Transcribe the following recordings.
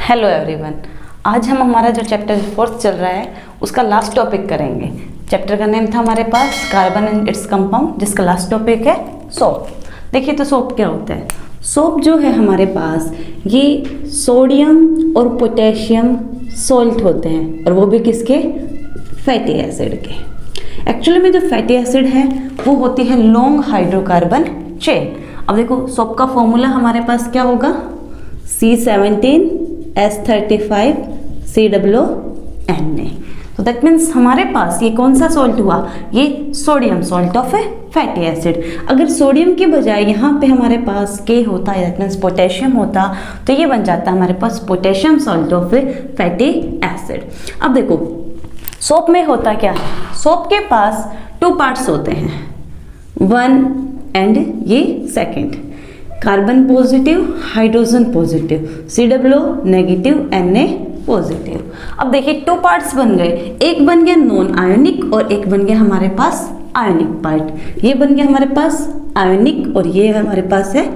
Hello everyone. आज हम हमारा जो चैप्टर 4 चल रहा है उसका लास्ट टॉपिक करेंगे। चैप्टर का नेम था हमारे पास कार्बन एंड इट्स कंपाउंड, जिसका लास्ट टॉपिक है सोप। देखिए तो सोप क्या होता है। सोप जो है हमारे पास ये सोडियम और पोटेशियम सॉल्ट होते हैं, और वो भी किसके? फैटी एसिड के। एक्चुअली में जो फैटी एसिड है वो होती है लॉन्ग हाइड्रोकार्बन चेन। अब देखो सोप का फॉर्मूला हमारे पास क्या होगा? C17H35 COONA। तो दैट मीन्स हमारे पास ये कौन सा सॉल्ट हुआ? ये sodium salt of fatty acid. अगर सोडियम के बजाय यहाँ पे हमारे पास के होता है, दैट मीन्स पोटेशियम होता, तो ये बन जाता है हमारे पास potassium salt of fatty acid. अब देखो सोप में होता क्या है? सोप के पास 2 पार्ट्स होते हैं, 1 एंड ये second. Carbon positive, hydrogen positive, COO negative, Na positive. अब देखिए 2 पार्ट्स बन गए, एक बन गया नॉन आयोनिक और एक बन गया हमारे पास आयोनिक पार्ट। ये बन गया हमारे पास आयोनिक और ये हमारे पास है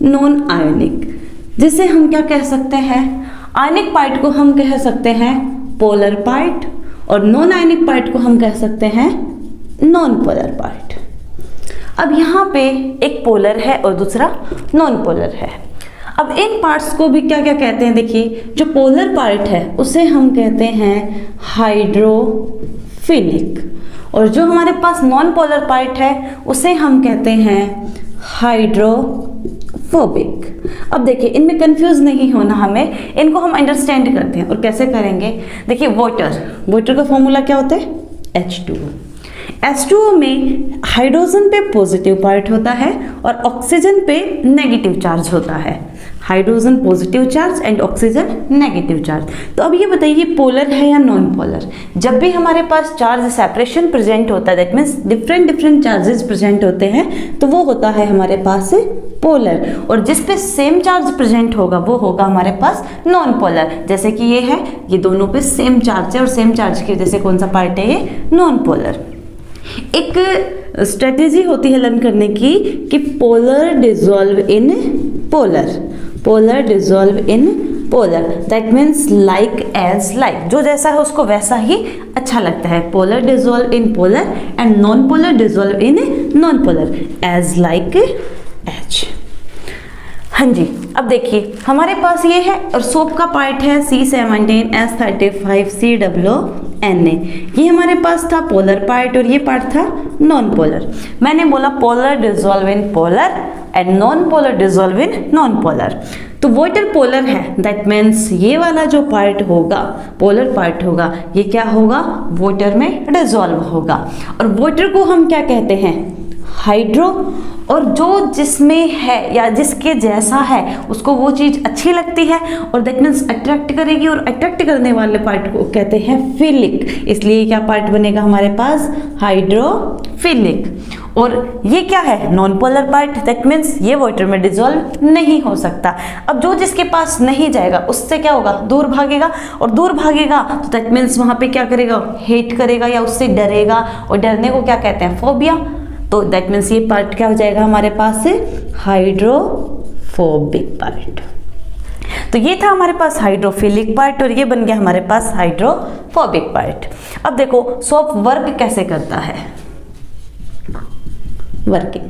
नॉन आयोनिक, जिसे हम क्या कह सकते हैं? आयोनिक पार्ट को हम कह सकते हैं पोलर पार्ट और नॉन आयोनिक पार्ट को हम कह सकते हैं नॉन पोलर पार्ट। अब यहाँ पे एक पोलर है और दूसरा नॉन पोलर है। अब इन पार्ट्स को भी क्या क्या कहते हैं? देखिए जो पोलर पार्ट है उसे हम कहते हैं हाइड्रोफिलिक, और जो हमारे पास नॉन पोलर पार्ट है उसे हम कहते हैं हाइड्रोफोबिक। अब देखिए इनमें कंफ्यूज नहीं होना हमें, इनको हम अंडरस्टैंड करते हैं। और कैसे करेंगे? देखिए वाटर का फॉर्मूला क्या होता है? H2O। H2O में हाइड्रोजन पे पॉजिटिव पार्ट होता है और ऑक्सीजन पे नेगेटिव चार्ज होता है। Hydrogen positive charge and oxygen negative charge. तो अब ये बताइए पोलर है या नॉन पोलर? जब भी हमारे पास चार्ज सेपरेशन प्रेजेंट होता है, that means different charges present होते हैं, तो वो होता है हमारे पास पोलर। और जिस पे सेम चार्ज प्रेजेंट होगा वो होगा हमारे पास नॉन पोलर। जैसे कि ये है, ये दोनों पे सेम चार्ज है और सेम चार्ज की वजह से कौन सा पार्ट है? ये नॉन पोलर। एक स्ट्रेटेजी होती है लर्न करने की कि polar dissolve in polar, polar dissolve in polar, that means like as like. जो जैसा है उसको वैसा ही अच्छा लगता है। Polar dissolve in polar and non polar dissolve in non polar, as like as. हाँ जी, अब देखिए हमारे पास ये है और सोप का पार्ट है C17H35 COONA। ये हमारे पास था पोलर पार्ट और ये पार्ट था नॉन पोलर। मैंने बोला polar dissolve in polar and non polar dissolve in non polar. तो वाटर पोलर है, दैट मीन्स ये वाला जो पार्ट होगा, पोलर पार्ट होगा, ये क्या होगा? वाटर में डिसॉल्व होगा। और वाटर को हम क्या कहते हैं? हाइड्रो। और जो जिसमें है या जिसके जैसा है उसको वो चीज़ अच्छी लगती है और दैट मीन्स अट्रैक्ट करेगी, और अट्रैक्ट करने वाले पार्ट को कहते हैं फिलिक। इसलिए क्या पार्ट बनेगा हमारे पास? हाइड्रोफिलिक। और ये क्या है? Non polar part, that means ये वाटर में डिसॉल्व नहीं हो सकता। अब जो जिसके पास नहीं जाएगा उससे क्या होगा? दूर भागेगा, और दूर भागेगा तो दैट मीन्स वहाँ पे क्या करेगा? हेट करेगा या उससे डरेगा, और डरने को क्या कहते हैं? फोबिया। तो दैट मीन्स ये पार्ट क्या हो जाएगा हमारे पास से? Hydrophobic part. तो ये था हमारे पास हाइड्रोफिलिक पार्ट और ये बन गया हमारे पास हाइड्रोफोबिक पार्ट। अब देखो सोप वर्क कैसे करता है। वर्किंग,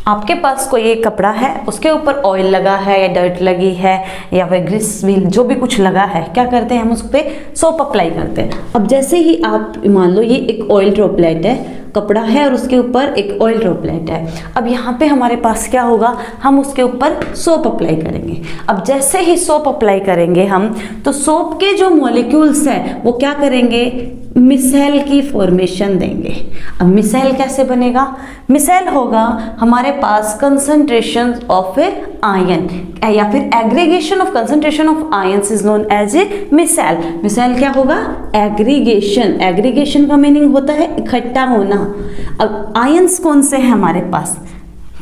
आपके पास कोई एक कपड़ा है, उसके ऊपर ऑयल लगा है या डर्ट लगी है या फिर ग्रीस व्हील जो भी कुछ लगा है, क्या करते हैं हम उस पर सोप अप्लाई करते हैं। अब जैसे ही आप मान लो ये एक ऑयल ड्रॉपलेट है, कपड़ा है और उसके ऊपर एक ऑयल ड्रॉपलेट है। अब यहाँ पे हमारे पास क्या होगा? हम उसके ऊपर सोप अप्लाई करेंगे। अब जैसे ही सोप अप्लाई करेंगे हम, तो सोप के जो मॉलिक्यूल्स हैं वो क्या करेंगे? मिसेल की फॉर्मेशन देंगे। अब मिसेल कैसे बनेगा? मिसेल होगा हमारे पास कंसंट्रेशन ऑफ आयन या फिर aggregation of concentration of ions is known as a micelle. Micelle क्या होगा? एग्रीगेशन। एग्रीगेशन का मीनिंग होता है इकट्ठा होना। अब आयंस कौन से हैं हमारे पास?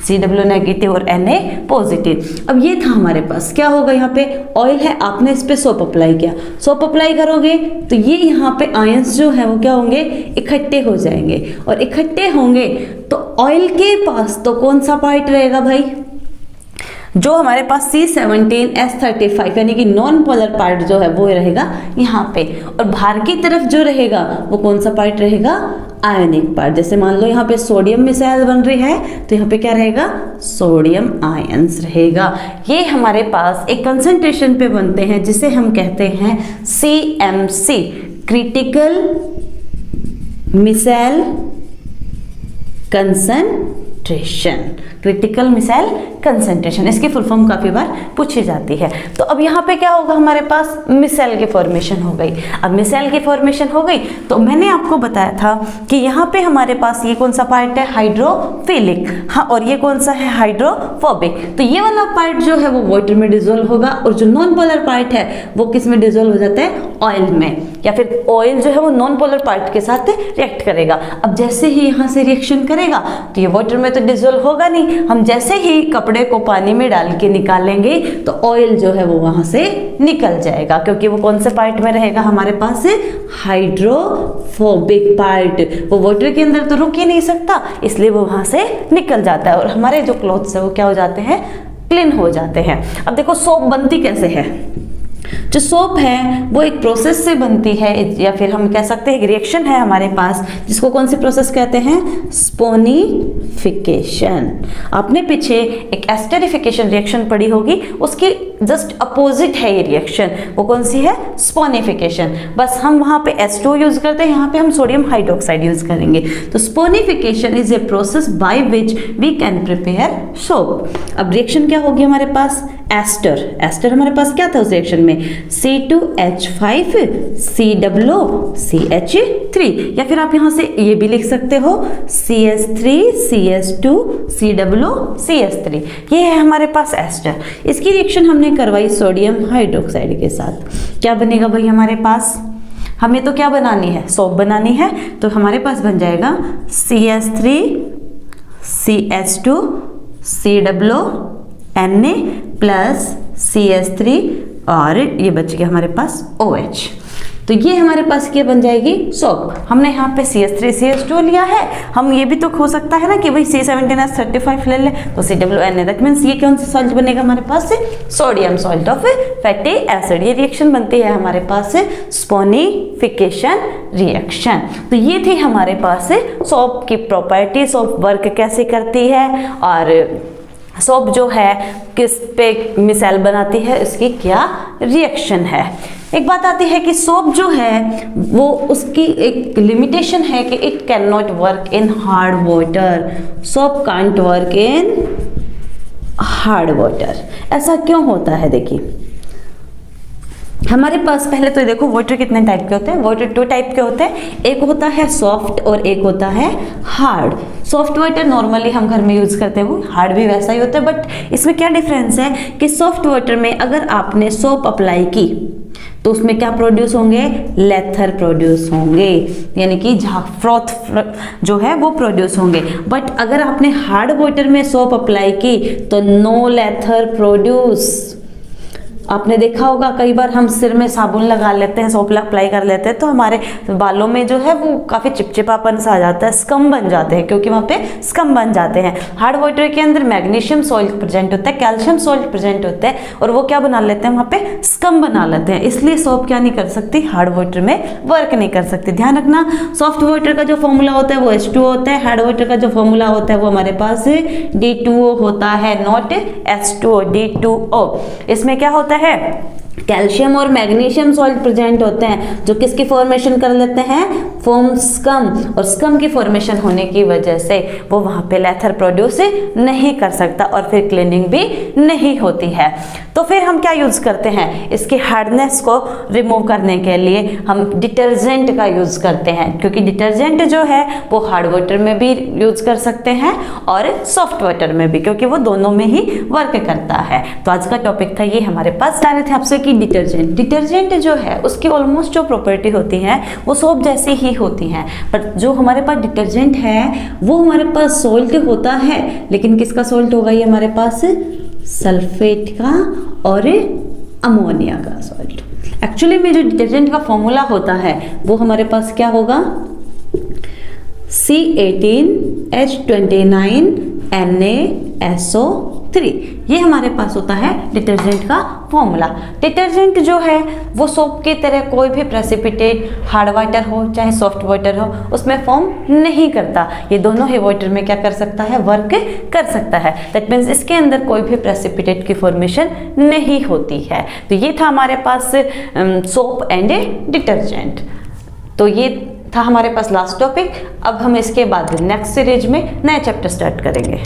COO नेगेटिव और Na पॉजिटिव। अब ये था हमारे पास, क्या होगा? यहाँ पे ऑयल है, आपने इस पे सोप अप्लाई किया। सोप अप्लाई करोगे तो ये यहाँ पे आयंस जो है वो क्या होंगे? इकट्ठे हो जाएंगे, और इकट्ठे होंगे तो ऑयल के पास तो कौन सा पार्ट रहेगा भाई? जो हमारे पास C17H35 यानी कि नॉन पोलर पार्ट जो है वो रहेगा यहाँ पे, और बाहर की तरफ जो रहेगा वो कौन सा पार्ट रहेगा, आयनिक पार्ट। जैसे मान लो यहाँ पे सोडियम मिसाइल बन रही है तो यहाँ पे क्या रहेगा, सोडियम आयंस रहेगा। ये हमारे पास एक कंसंट्रेशन पे बनते हैं जिसे हम कहते हैं CMC, critical missile concentration, critical missile concentration, इसकी फुल फॉर्म काफी बार पूछी जाती है। तो अब यहाँ पे क्या होगा, हमारे पास मिसाइल की फॉर्मेशन हो गई। अब मिसाइल की फॉर्मेशन हो गई तो मैंने आपको बताया था कि यहाँ पे हमारे पास ये कौन सा पार्ट है, हाइड्रोफिलिक, हाँ, और ये कौन सा है, हाइड्रोफोबिक। तो ये वाला पार्ट जो है वो वाटर में डिजोल्व होगा, और जो नॉन पोलर पार्ट है वो किस में डिजोल्व हो जाता है, ऑयल में, या फिर ऑयल जो है वो नॉन पोलर पार्ट के साथ रिएक्ट करेगा। अब जैसे ही यहाँ से रिएक्शन करेगा तो ये वाटर में तो डिजोल्व होगा नहीं, हम जैसे ही कपड़े को पानी में डाल के निकालेंगे तो ऑयल जो है वो वहां से निकल जाएगा, क्योंकि वो कौन से पार्ट में रहेगा हमारे पास, हाइड्रोफोबिक पार्ट। वो वाटर के अंदर तो रुक ही नहीं सकता, इसलिए वो वहां से निकल जाता है, और हमारे जो क्लोथ्स है वो क्या हो जाते हैं, क्लीन हो जाते हैं। अब देखो सोप बनती कैसे है। जो सोप है वो एक प्रोसेस से बनती है, या फिर हम कह सकते हैं एक रिएक्शन है हमारे पास, जिसको कौन सी प्रोसेस कहते हैं, स्पोनिफिकेशन। आपने पीछे एक एस्टरिफिकेशन रिएक्शन पढ़ी होगी, उसकी जस्ट अपोजिट है ये रिएक्शन, वो कौन सी है, स्पोनिफिकेशन। बस हम वहां पे H2 यूज करते हैं, यहाँ पे हम सोडियम हाइड्रोक्साइड यूज करेंगे। तो saponification is a process by which we can prepare soap. अब रिएक्शन क्या होगी हमारे पास, एस्टर। एस्टर हमारे पास क्या था उस रिएक्शन में, C2H5 COOCH3, या फिर आप यहां से ये भी लिख सकते हो CS3 CS2 COOCH3। ये है हमारे पास एस्टर। इसकी रिएक्शन हमने करवाई सोडियम हाइड्रोक्साइड के साथ। क्या बनेगा भाई हमारे पास, हमें तो क्या बनानी है, सोप बनानी है, तो हमारे पास बन जाएगा CS3 CH2 COONA plus CS3, और ये बच गया हमारे पास OH। तो ये हमारे पास क्या बन जाएगी, सोप। हमने यहाँ पे CS3 CH2 लिया है, हम ये भी तो हो सकता है ना कि भाई C17H35 ले ले, तो COONA, दैट मीन्स ये कौन सा सॉल्ट बनेगा हमारे पास से, sodium salt of fatty acid. ये रिएक्शन बनती है हमारे पास से स्पोनिफिकेशन रिएक्शन। तो ये थी हमारे पास से सोप की प्रॉपर्टी, सोप वर्क कैसे करती है, और सोप जो है किस पे मिसाइल बनाती है, इसकी क्या रिएक्शन है। एक बात आती है कि सोप जो है वो उसकी एक लिमिटेशन है कि it can not work in hard water. Soap can't work in hard water. ऐसा क्यों होता है, देखिए हमारे पास पहले तो देखो वाटर कितने टाइप के होते हैं, वाटर 2 टाइप के होते हैं, एक होता है सॉफ्ट और एक होता है हार्ड। सॉफ्ट वाटर नॉर्मली हम घर में यूज करते हैं, वो हार्ड भी वैसा ही होता है, बट इसमें क्या डिफरेंस है कि सॉफ्ट वाटर में अगर आपने सोप अप्लाई की तो उसमें क्या प्रोड्यूस होंगे, लेथर प्रोड्यूस होंगे, यानी कि फ्रॉथ जो है वो प्रोड्यूस होंगे। बट अगर आपने हार्ड वाटर में सोप अप्लाई की तो नो लेथर प्रोड्यूस। आपने देखा होगा कई बार हम सिर में साबुन लगा लेते हैं, सोप अप्लाई कर लेते हैं, तो हमारे बालों में जो है वो काफ़ी चिपचिपापन सा आ जाता है, स्कम बन जाते हैं, क्योंकि वहाँ पे स्कम बन जाते हैं। हार्ड वाटर के अंदर मैग्नीशियम सॉल्ट प्रेजेंट होता है, कैल्शियम सॉल्ट प्रेजेंट होता है, और वो क्या बना लेते हैं, वहाँ पे स्कम बना लेते हैं। इसलिए सोप क्या नहीं कर सकती, हार्ड वाटर में वर्क नहीं कर सकती। ध्यान रखना, सॉफ्ट वाटर का जो फॉर्मूला होता है वो H2O होता है, हार्ड वाटर का जो फॉर्मूला होता है वो हमारे पास D2O होता है, नॉट H2O, D2O। इसमें क्या होता है, कैल्शियम और मैग्नीशियम सॉल्ट प्रेजेंट होते हैं, जो किसकी फॉर्मेशन कर लेते हैं, फॉर्म स्कम, और स्कम की फॉर्मेशन होने की वजह से वो वहां पे लेथर प्रोड्यूस नहीं कर सकता, और फिर क्लीनिंग भी नहीं होती है। तो फिर हम क्या यूज करते हैं, इसकी हार्डनेस को रिमूव करने के लिए हम डिटर्जेंट का यूज करते हैं, क्योंकि डिटर्जेंट जो है वो हार्ड वाटर में भी यूज कर सकते हैं और सॉफ्ट वाटर में भी, क्योंकि वो दोनों में ही वर्क करता है। तो आज का टॉपिक था ये, हमारे पास जाने थे आपसे कि डिटर्जेंट जो है उसकी ऑलमोस्ट जो प्रॉपर्टी होती है वो सोप जैसी ही होती हैं, पर जो हमारे पास डिटर्जेंट है वो हमारे पास सॉल्ट होता है, लेकिन किसका सॉल्ट होगा, ये हमारे पास सल्फेट का और अमोनिया का सॉल्ट। एक्चुअली में जो डिटर्जेंट का फॉर्मूला होता है वो हमारे पास क्या होगा, C18H29NaSO 3। ये हमारे पास होता है डिटर्जेंट का फॉर्मूला। डिटर्जेंट जो है वो सोप की तरह कोई भी प्रेसिपिटेट हार्ड वाटर हो चाहे सॉफ्ट वाटर हो उसमें फॉर्म नहीं करता। ये दोनों ही वाटर में क्या कर सकता है, वर्क कर सकता है। दैट मीन्स इसके अंदर कोई भी प्रेसिपिटेट की फॉर्मेशन नहीं होती है। तो ये था हमारे पास सोप एंड डिटर्जेंट। तो ये था हमारे पास लास्ट टॉपिक। अब हम इसके बाद नेक्स्ट सीरीज में नया चैप्टर स्टार्ट करेंगे।